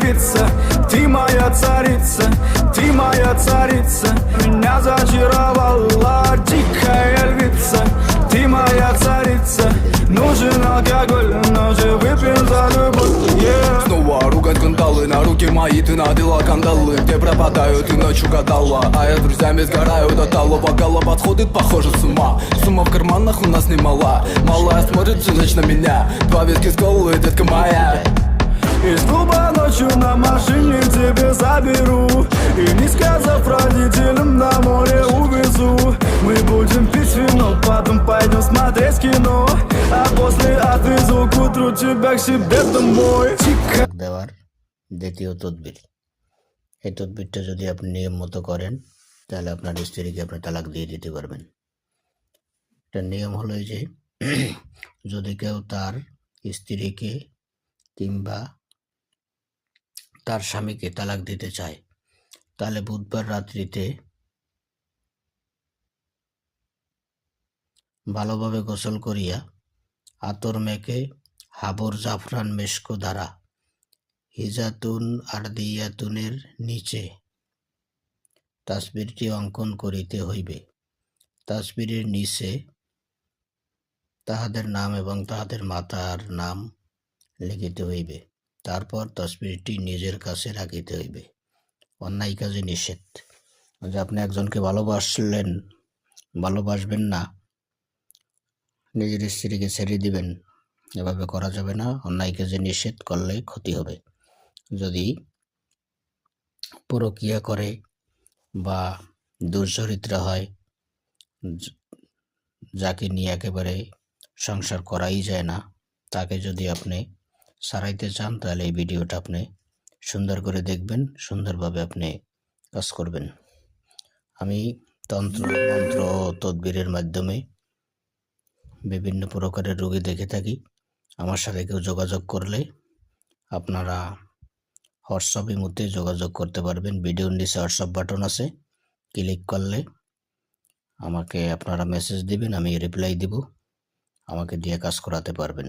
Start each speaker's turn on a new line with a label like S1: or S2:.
S1: львица, ты моя царица, ты моя царица. Меня зачаровала дикая львица, ты моя царица. Нужен алкоголь, но же выпьем за любовь, yeah.
S2: Снова ругать кандалы, на руки мои ты надела кандалы. Где пропадаю, ты ночью гадала, а я с друзьями сгораю до талого. Голова сходит, похоже, с ума. Сумма в карманах у нас немала. Малая смотрит всю ночь на меня. Два виски с колы, детка моя.
S1: Из клуба ночью на машине тебе заберу, и не сказав родителям, на море увезу. Мы будем пить вино, потом пойдем смотреть кино, а после отвезу к утру тебя к себе домой.
S3: তালাক দেওয়ার দ্বিতীয় তদবির। এই তদবিরটা যদি আপনি নিয়ম মতো করেন তাহলে আপনার স্ত্রীকে আপনি তালাক দিয়ে দিতে পারবেন। এটার নিয়ম হলো যে যদি কেউ তার স্ত্রীকে কিংবা তার স্বামীকে তালাক দিতে চায় তাহলে বুধবার রাত্রিতে ভালোভাবে গোসল করিয়া আতর মেখে হাবর জাফরান মেশকো দ্বারা হিজাতুন আরদিয়াতুনের নিচে তাসবিরটি অঙ্কন করিতে হইবে। তাসবিরের নিচে তাহাদের নাম এবং তাহাদের মাতার নাম লিখিতে হইবে। তারপর তাসবিরটি নিজের কাছে রাখিতে হইবে। অন্যায় কাজে নিষেধ। যে আপনি একজনকে ভালোবাসবেন না, নিজের স্ত্রীকে ছেড়ে দিবেন, এভাবে করা যাবে না। অন্যায় কাজে নিষেধ করলে ক্ষতি হবে। যদি পরকীয়া করে বা দুশ্চরিত্র হয়, যাকে নিয়ে একেবারে সংসার করাই যায় না, তাকে যদি আপনি সারাইতে চান তাহলে এই ভিডিওটা আপনি সুন্দর করে দেখবেন, সুন্দরভাবে আপনি কাজ করবেন। আমি তন্ত্র মন্ত্র তদবিরের মাধ্যমে বিভিন্ন প্রকারের রোগী দেখে থাকি। আমার সাথে কেউ যোগাযোগ করলে আপনারা হোয়াটসঅ্যাপ ইমোতে যোগাযোগ করতে পারবেন। ভিডিওর নিচে হোয়াটসঅ্যাপ বাটন আছে, ক্লিক করলে আমাকে আপনারা মেসেজ দিবেন, আমি রিপ্লাই দিব, আমাকে দিয়ে কাজ করাতে পারবেন।